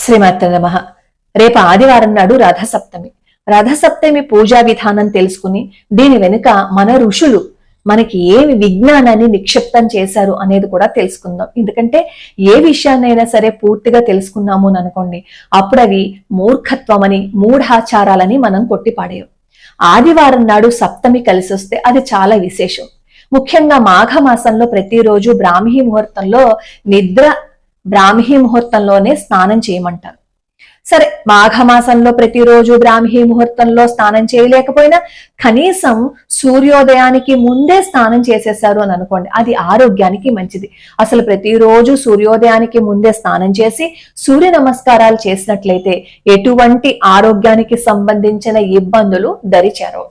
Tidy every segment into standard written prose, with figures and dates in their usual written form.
శ్రీమాత్రే నమః. రేపు ఆదివారం నాడు రథసప్తమి. రథసప్తమి పూజా విధానం తెలుసుకుని దీని వెనుక మన ఋషులు మనకి ఏమి విజ్ఞానాన్ని నిక్షిప్తం చేశారు అనేది కూడా తెలుసుకుందాం. ఎందుకంటే ఏ విషయాన్నైనా సరే పూర్తిగా తెలుసుకున్నాము అని అనుకోండి, అప్పుడు అవి మూర్ఖత్వమని మూఢాచారాలని మనం కొట్టిపాడేయం. ఆదివారం నాడు సప్తమి కలిసి వస్తే అది చాలా విశేషం. ముఖ్యంగా మాఘమాసంలో ప్రతిరోజు బ్రాహ్మీ ముహూర్తంలోనే స్నానం చేయమంటారు. సరే, మాఘమాసంలో ప్రతిరోజు బ్రాహ్మీ ముహూర్తంలో స్నానం చేయలేకపోయినా కనీసం సూర్యోదయానికి ముందే స్నానం చేసేసారు అని అనుకోండి, అది ఆరోగ్యానికి మంచిది. అసలు ప్రతిరోజు సూర్యోదయానికి ముందే స్నానం చేసి సూర్య నమస్కారాలు చేసినట్లయితే ఎటువంటి ఆరోగ్యానికి సంబంధించిన ఇబ్బందులు దరిచేరవు.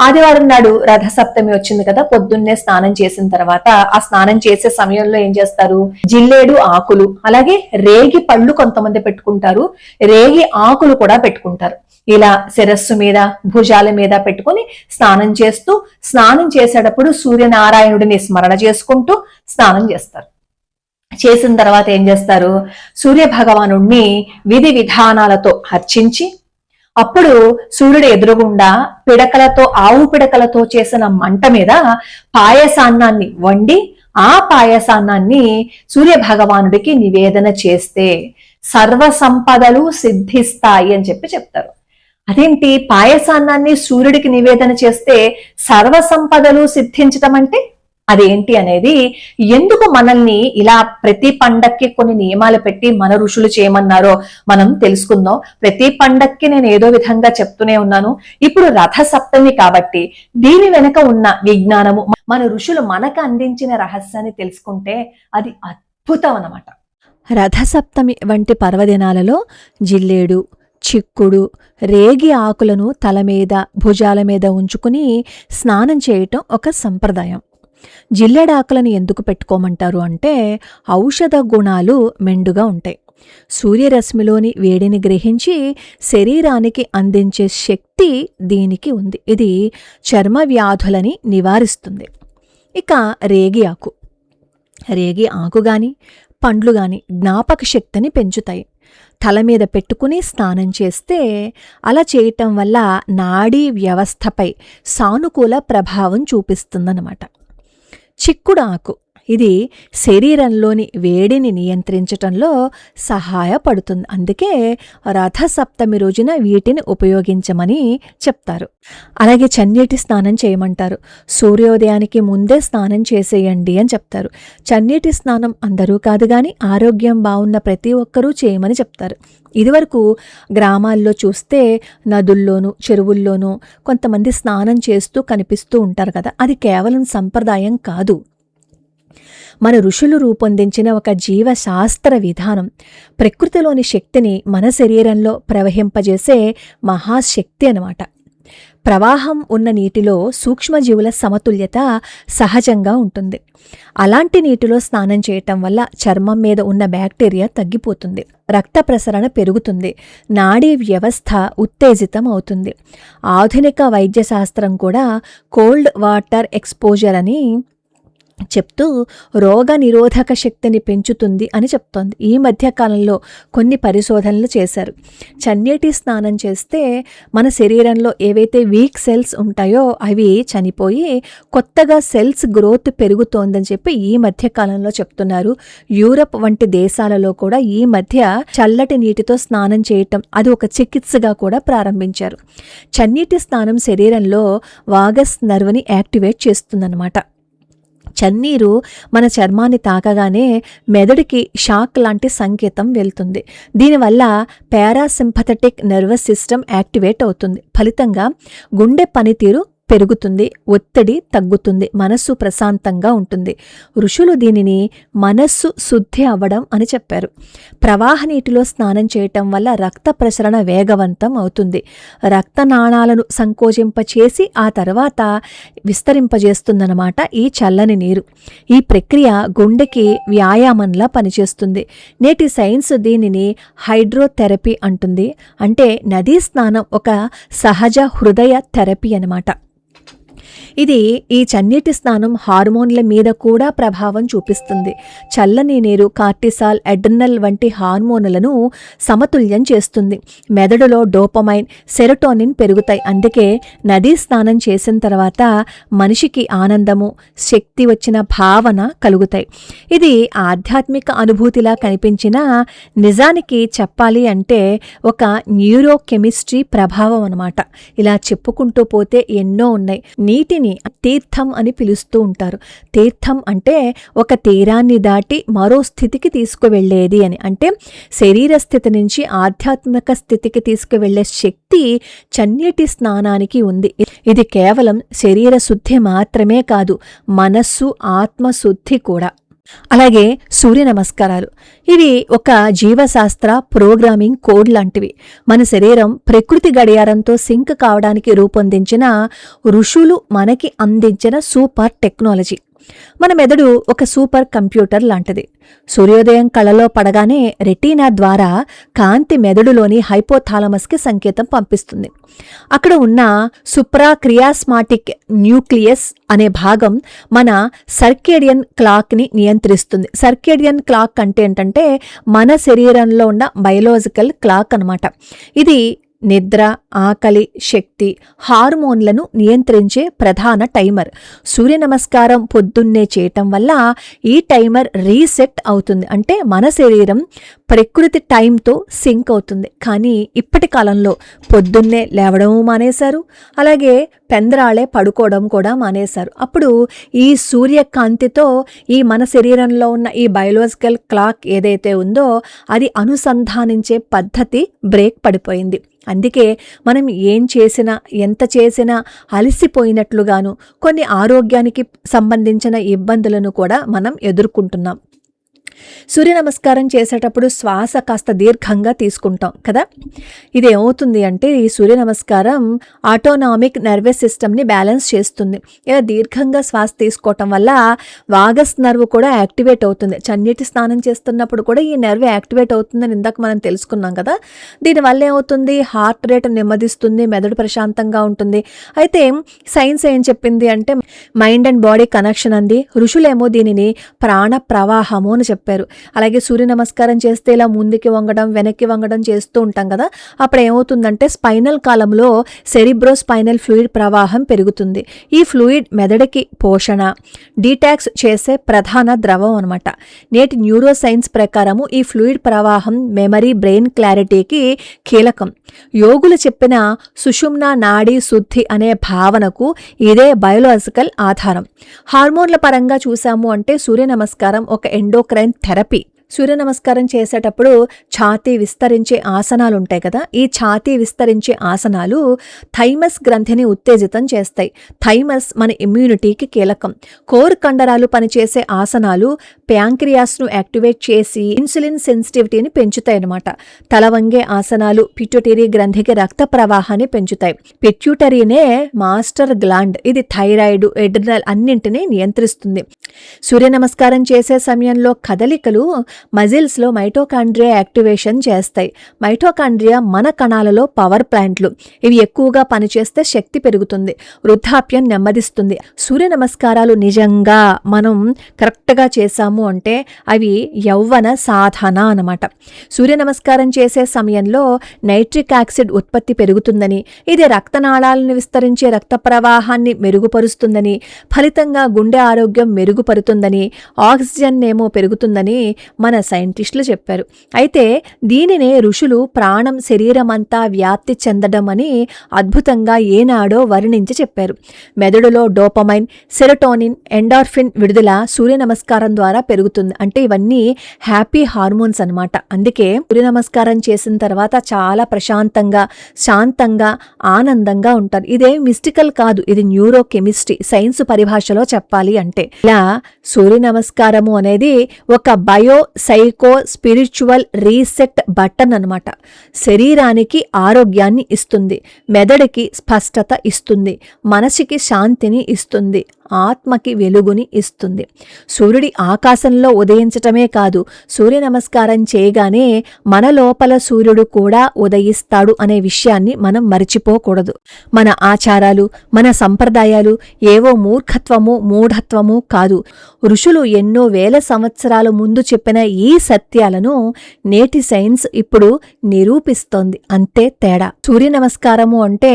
ఆదివారం నాడు రథసప్తమి వచ్చింది కదా, పొద్దున్నే స్నానం చేసిన తర్వాత ఆ స్నానం చేసే సమయంలో ఏం చేస్తారు, జిల్లేడు ఆకులు అలాగే రేగి పళ్ళు కొంతమంది పెట్టుకుంటారు, రేగి ఆకులు కూడా పెట్టుకుంటారు. ఇలా శిరస్సు మీద భుజాల మీద పెట్టుకుని స్నానం చేసేటప్పుడు సూర్యనారాయణుడిని స్మరణ చేసుకుంటూ స్నానం చేస్తారు. చేసిన తర్వాత ఏం చేస్తారు, సూర్య భగవానుడిని విధి విధానాలతో అర్చించి అప్పుడు సూర్యుడు ఎదురుగుండా ఆవు పిడకలతో చేసిన మంట మీద పాయసాన్నాన్ని వండి ఆ పాయసాన్నాన్ని సూర్య భగవానుడికి నివేదన చేస్తే సర్వ సంపదలు సిద్ధిస్తాయి అని చెప్తారు. అదేంటి, పాయసాన్నాన్ని సూర్యుడికి నివేదన చేస్తే సర్వ సంపదలు సిద్ధించటం అంటే అదేంటి అనేది, ఎందుకు మనల్ని ఇలా ప్రతి పండక్కి కొన్ని నియమాలు పెట్టి మన ఋషులు చేయమన్నారో మనం తెలుసుకుందాం. ప్రతి పండక్కి నేను ఏదో విధంగా చెప్తూనే ఉన్నాను. ఇప్పుడు రథ సప్తమి కాబట్టి దీని వెనక ఉన్న విజ్ఞానము, మన ఋషులు మనకు అందించిన రహస్యాన్ని తెలుసుకుంటే అది అద్భుతం అన్నమాట. రథసప్తమి వంటి పర్వదినాలలో జిల్లేడు, చిక్కుడు, రేగి ఆకులను తల మీద భుజాల మీద ఉంచుకుని స్నానం చేయటం ఒక సంప్రదాయం. జిల్లేడాకులను ఎందుకు పెట్టుకోమంటారు అంటే ఔషధ గుణాలు మెండుగా ఉంటాయి. సూర్యరశ్మిలోని వేడిని గ్రహించి శరీరానికి అందించే శక్తి దీనికి ఉంది. ఇది చర్మ వ్యాధులని నివారిస్తుంది. ఇక రేగి ఆకు గాని పండ్లు గాని జ్ఞాపక శక్తిని పెంచుతాయి. తల మీద పెట్టుకుని స్నానం చేస్తే అలా చేయటం వల్ల నాడీ వ్యవస్థపై సానుకూల ప్రభావం చూపిస్తుందన్నమాట. చిక్కుడు ఆకు ఇది శరీరంలోని వేడిని నియంత్రించటంలో సహాయపడుతుంది. అందుకే రథసప్తమి రోజున వీటిని ఉపయోగించమని చెప్తారు. అలాగే చన్నీటి స్నానం చేయమంటారు. సూర్యోదయానికి ముందే స్నానం చేసేయండి అని చెప్తారు. చన్నీటి స్నానం అందరూ కాదు కానీ ఆరోగ్యం బాగున్న ప్రతి ఒక్కరూ చేయమని చెప్తారు. ఇదివరకు గ్రామాల్లో చూస్తే నదుల్లోనూ చెరువుల్లోనూ కొంతమంది స్నానం చేస్తూ కనిపిస్తూ ఉంటారు కదా, అది కేవలం సంప్రదాయం కాదు, మన ఋషులు రూపొందించిన ఒక జీవశాస్త్ర విధానం. ప్రకృతిలోని శక్తిని మన శరీరంలో ప్రవహింపజేసే మహాశక్తి అన్నమాట. ప్రవాహం ఉన్న నీటిలో సూక్ష్మజీవుల సమతుల్యత సహజంగా ఉంటుంది. అలాంటి నీటిలో స్నానం చేయటం వల్ల చర్మం మీద ఉన్న బ్యాక్టీరియా తగ్గిపోతుంది, రక్త ప్రసరణ పెరుగుతుంది, నాడీ వ్యవస్థ ఉత్తేజితం అవుతుంది. ఆధునిక వైద్యశాస్త్రం కూడా కోల్డ్ వాటర్ ఎక్స్పోజర్ అని చెప్తూ రోగ నిరోధక శక్తిని పెంచుతుంది అని చెప్తోంది. ఈ మధ్యకాలంలో కొన్ని పరిశోధనలు చేశారు. చన్నీటి స్నానం చేస్తే మన శరీరంలో ఏవైతే వీక్ సెల్స్ ఉంటాయో అవి చనిపోయి కొత్తగా సెల్స్ గ్రోత్ పెరుగుతోందని చెప్పి ఈ మధ్యకాలంలో చెప్తున్నారు. యూరప్ వంటి దేశాలలో కూడా ఈ మధ్య చల్లటి నీటితో స్నానం చేయటం అది ఒక చికిత్సగా కూడా ప్రారంభించారు. చన్నీటి స్నానం శరీరంలో వాగస్ నర్వ్ని యాక్టివేట్ చేస్తుందన్నమాట. చన్నీరు మన చర్మాన్ని తాకగానే మెదడుకి షాక్ లాంటి సంకేతం వెళ్తుంది. దీనివల్ల పారాసింపథెటిక్ నర్వస్ సిస్టమ్ యాక్టివేట్ అవుతుంది. ఫలితంగా గుండె పనితీరు పెరుగుతుంది, ఒత్తిడి తగ్గుతుంది, మనస్సు ప్రశాంతంగా ఉంటుంది. ఋషులు దీనిని మనస్సు శుద్ధి అవ్వడం అని చెప్పారు. ప్రవాహ నీటిలో స్నానం చేయటం వల్ల రక్త ప్రసరణ వేగవంతం అవుతుంది. రక్తనాళాలను సంకోచింపచేసి ఆ తర్వాత విస్తరింపజేస్తుందన్నమాట ఈ చల్లని నీరు. ఈ ప్రక్రియ గుండెకి వ్యాయామంలా పనిచేస్తుంది. నేటి సైన్స్ దీనిని హైడ్రోథెరపీ అంటుంది. అంటే నదీ స్నానం ఒక సహజ హృదయ థెరపీ అన్నమాట. ఇది ఈ చన్నీటి స్నానం హార్మోన్ల మీద కూడా ప్రభావం చూపిస్తుంది. చల్లని నీరు కార్టిసాల్, అడ్రినల్ వంటి హార్మోన్లను సమతుల్యం చేస్తుంది. మెదడులో డోపమైన్, సెరోటోనిన్ పెరుగుతాయి. అందుకే నదీ స్నానం చేసిన తర్వాత మనిషికి ఆనందము, శక్తి వచ్చిన భావన కలుగుతాయి. ఇది ఆధ్యాత్మిక అనుభూతిలా కనిపించినా నిజానికి చెప్పాలి అంటే ఒక న్యూరోకెమిస్ట్రీ ప్రభావం అన్నమాట. ఇలా చెప్పుకుంటూ పోతే ఎన్నో ఉన్నాయి. నీటిని తీర్థం అని పిలుస్తూ ఉంటారు. తీర్థం అంటే ఒక తీరాన్ని దాటి మరో స్థితికి తీసుకువెళ్ళేది అని. అంటే శరీర స్థితి నుంచి ఆధ్యాత్మిక స్థితికి తీసుకువెళ్లే శక్తి చన్నీటి స్నానానికి ఉంది. ఇది కేవలం శరీర శుద్ధి మాత్రమే కాదు, మనస్సు, ఆత్మశుద్ధి కూడా. అలాగే సూర్య నమస్కారాలు, ఇవి ఒక జీవశాస్త్ర ప్రోగ్రామింగ్ కోడ్ లాంటివి. మన శరీరం ప్రకృతి గడియారంతో సింక్ కావడానికి రూపొందించిన ఋషులు మనకి అందించిన సూపర్ టెక్నాలజీ. మన మెదడు ఒక సూపర్ కంప్యూటర్ లాంటిది. సూర్యోదయం కళ్ళలో పడగానే రెటీనా ద్వారా కాంతి మెదడులోని హైపోథాలమస్కి సంకేతం పంపిస్తుంది. అక్కడ ఉన్న సుప్రాక్రియాస్మాటిక్ న్యూక్లియస్ అనే భాగం మన సర్కేడియన్ క్లాక్ని నియంత్రిస్తుంది. సర్కేడియన్ క్లాక్ అంటే ఏంటంటే మన శరీరంలో ఉన్న బయోలాజికల్ క్లాక్ అన్నమాట. ఇది నిద్ర, ఆకలి, శక్తి, హార్మోన్లను నియంత్రించే ప్రధాన టైమర్. సూర్య నమస్కారం పొద్దున్నే చేయటం వల్ల ఈ టైమర్ రీసెట్ అవుతుంది. అంటే మన శరీరం ప్రకృతి టైంతో సింక్ అవుతుంది. కానీ ఇప్పటి కాలంలో పొద్దున్నే లేవడం మానేశారు, అలాగే పెందరాళే పడుకోవడం కూడా మానేశారు. అప్పుడు ఈ సూర్యకాంతితో ఈ మన శరీరంలో ఉన్న ఈ బయోలాజికల్ క్లాక్ ఏదైతే ఉందో అది అనుసంధానించే పద్ధతి బ్రేక్ పడిపోయింది. అందుకే మనం ఏం చేసినా, ఎంత చేసినా అలసిపోయినట్లుగాను, కొన్ని ఆరోగ్యానికి సంబంధించిన ఇబ్బందులను కూడా మనం ఎదుర్కొంటున్నాం. సూర్య నమస్కారం చేసేటప్పుడు శ్వాస కాస్త దీర్ఘంగా తీసుకుంటాం కదా. ఇది ఏమవుతుంది అంటే ఈ సూర్య నమస్కారం ఆటోనామిక్ నర్వస్ సిస్టమ్ని బ్యాలెన్స్ చేస్తుంది. ఇలా దీర్ఘంగా శ్వాస తీసుకోవటం వల్ల వాగస్ నర్వ్ కూడా యాక్టివేట్ అవుతుంది. చన్నీటి స్నానం చేస్తున్నప్పుడు కూడా ఈ నర్వ్ యాక్టివేట్ అవుతుందని ఇందాక మనం తెలుసుకున్నాం కదా. దీనివల్ల ఏమవుతుంది, హార్ట్ రేట్ నెమ్మదిస్తుంది, మెదడు ప్రశాంతంగా ఉంటుంది. అయితే సైన్స్ ఏం చెప్పింది అంటే మైండ్ అండ్ బాడీ కనెక్షన్ అంది. ఋషులేమో దీనిని ప్రాణ ప్రవాహము అని చెప్పారు. అలాగే సూర్య నమస్కారం చేస్తే ఇలా ముందుకి వంగడం, వెనక్కి వంగడం చేస్తూ ఉంటాం కదా. అప్పుడు ఏమవుతుందంటే స్పైనల్ కాలంలో సెరిబ్రో స్పైనల్ ఫ్లూయిడ్ ప్రవాహం పెరుగుతుంది. ఈ ఫ్లూయిడ్ మెదడుకి పోషణ, డీటాక్స్ చేసే ప్రధాన ద్రవం అనమాట. నేటి న్యూరో సైన్స్ ప్రకారము ఈ ఫ్లూయిడ్ ప్రవాహం మెమరీ, బ్రెయిన్ క్లారిటీకి కీలకం. యోగులు చెప్పిన సుషుమ్నా నాడీ శుద్ధి అనే భావనకు ఇదే బయోలాజికల్ ఆధారం. హార్మోన్ల పరంగా చూసాము అంటే సూర్య నమస్కారం ఒక ఎండోక్రైన్ థెరపీ. సూర్య నమస్కారం చేసేటప్పుడు ఛాతీ విస్తరించే ఆసనాలు ఉంటాయి కదా. ఈ ఛాతీ విస్తరించే ఆసనాలు థైమస్ గ్రంథిని ఉత్తేజితం చేస్తాయి. థైమస్ మన ఇమ్యూనిటీకి కీలకం. కోర్ కండరాలు పనిచేసే ఆసనాలు ప్యాంక్రియాస్ను యాక్టివేట్ చేసి ఇన్సులిన్ సెన్సిటివిటీని పెంచుతాయి అన్నమాట. తల వంగే ఆసనాలు పిట్యూటరీ గ్రంథికి రక్త ప్రవాహాన్ని పెంచుతాయి. పిట్యూటరీనే మాస్టర్ గ్లాండ్. ఇది థైరాయిడ్, ఎడ్రినల్ అన్నింటినీ నియంత్రిస్తుంది. సూర్య నమస్కారం చేసే సమయంలో కదలికలు మజిల్స్లో మైటోకాండ్రియా యాక్టివేషన్ చేస్తాయి. మైటోకాండ్రియా మన కణాలలో పవర్ ప్లాంట్లు. ఇవి ఎక్కువగా పనిచేస్తే శక్తి పెరుగుతుంది, వృద్ధాప్యం నెమ్మదిస్తుంది. సూర్య నమస్కారాలు నిజంగా మనం కరెక్ట్గా చేశాము అంటే అవి యౌవన సాధన అన్నమాట. సూర్య నమస్కారం చేసే సమయంలో నైట్రిక్ యాసిడ్ ఉత్పత్తి పెరుగుతుందని, ఇది రక్తనాళాలను విస్తరించే రక్త ప్రవాహాన్ని మెరుగుపరుస్తుందని, ఫలితంగా గుండె ఆరోగ్యం మెరుగుపరుతుందని, ఆక్సిజన్ ఏమో పెరుగుతుందని మన సైంటిస్టులు చెప్పారు. అయితే దీనినే ఋషులు ప్రాణం శరీరమంతా వ్యాప్తి చెందడం అని అద్భుతంగా ఏనాడో వర్ణించి చెప్పారు. మెదడులో డోపమైన్, సెరోటోనిన్, ఎండార్ఫిన్ విడుదల సూర్య నమస్కారం ద్వారా పెరుగుతుంది. అంటే ఇవన్నీ హ్యాపీ హార్మోన్స్ అన్నమాట. అందుకే సూర్య నమస్కారం చేసిన తర్వాత చాలా ప్రశాంతంగా, శాంతంగా, ఆనందంగా ఉంటారు. ఇదేం మిస్టికల్ కాదు, ఇది న్యూరో కెమిస్ట్రీ, సైన్స్ పరిభాషలో చెప్పాలి అంటే. ఇలా సూర్య నమస్కారము అనేది ఒక bio psycho spiritual reset button అన్నమాట. శరీరానికి ఆరోగ్యాన్ని ఇస్తుంది, మెదడుకి స్పష్టత ఇస్తుంది, మనసుకి శాంతిని ఇస్తుంది, ఆత్మకి వెలుగుని ఇస్తుంది. సూర్యుడి ఆకాశంలో ఉదయించటమే కాదు, సూర్య నమస్కారం చేయగానే మన లోపల సూర్యుడు కూడా ఉదయిస్తాడు అనే విషయాన్ని మనం మరిచిపోకూడదు. మన ఆచారాలు, మన సంప్రదాయాలు ఏవో మూర్ఖత్వము, మూఢత్వము కాదు. ఋషులు ఎన్నో వేల సంవత్సరాల ముందు చెప్పిన ఈ సత్యాలను నేటి సైన్స్ ఇప్పుడు నిరూపిస్తోంది. అంతే తేడా. సూర్య నమస్కారము అంటే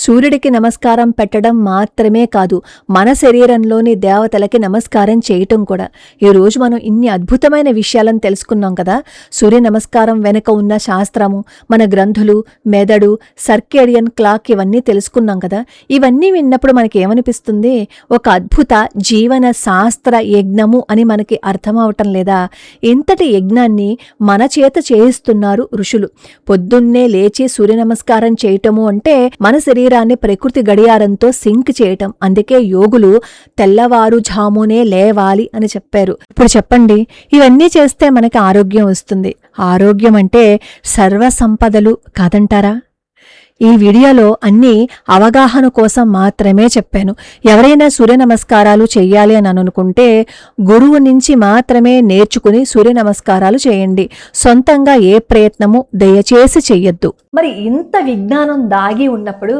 సూర్యుడికి నమస్కారం పెట్టడం మాత్రమే కాదు, మన శరీరంలోని దేవతలకి నమస్కారం చేయటం కూడా. ఈరోజు మనం ఇన్ని అద్భుతమైన విషయాలను తెలుసుకున్నాం కదా. సూర్య నమస్కారం వెనుక ఉన్న శాస్త్రము, మన గ్రంథులు, మెదడు, సర్కేడియన్ క్లాక్ ఇవన్నీ తెలుసుకున్నాం కదా. ఇవన్నీ విన్నప్పుడు మనకి ఏమనిపిస్తుంది? ఒక అద్భుత జీవన శాస్త్ర యజ్ఞము అని మనకి అర్థమవటం లేదా? ఇంతటి యజ్ఞాన్ని మన చేత చేయిస్తున్నారు ఋషులు. పొద్దున్నే లేచి సూర్య నమస్కారం చేయటము అంటే మన శరీరాన్ని ప్రకృతి గడియారంతో సింక్ చేయటం. అందుకే యోగులు తెల్లవారుజామునే లేవాలి అని చెప్పారు. ఇప్పుడు చెప్పండి, ఇవన్నీ చేస్తే మనకి ఆరోగ్యం వస్తుంది. ఆరోగ్యం అంటే సర్వ సంపదలు కాదంటారా? ఈ వీడియోలో అన్నీ అవగాహన కోసం మాత్రమే చెప్పాను. ఎవరైనా సూర్య నమస్కారాలు చెయ్యాలి అని అనుకుంటే గురువు నుంచి మాత్రమే నేర్చుకుని సూర్య నమస్కారాలు చేయండి. సొంతంగా ఏ ప్రయత్నము దయచేసి చెయ్యొద్దు. మరి ఇంత విజ్ఞానం దాగి ఉన్నప్పుడు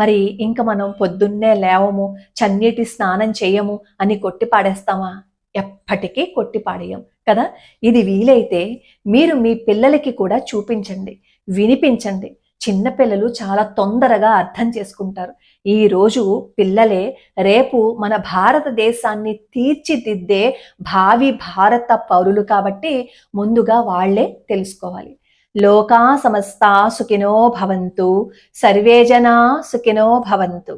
మరి ఇంక మనం పొద్దున్నే లేవము, చన్నీటి స్నానం చేయము అని కొట్టిపాడేస్తామా? ఎప్పటికీ కొట్టిపాడేయం కదా. ఇది వీలైతే మీరు మీ పిల్లలకి కూడా చూపించండి, వినిపించండి. చిన్నపిల్లలు చాలా తొందరగా అర్థం చేసుకుంటారు. ఈ రోజు పిల్లలే రేపు మన భారతదేశాన్ని తీర్చిదిద్దే భావి భారత పౌరులు కాబట్టి ముందుగా వాళ్లే తెలుసుకోవాలి. లోకా సమస్తా సుఖినో భవంతు, సర్వే జనా సుఖినో భవంతు.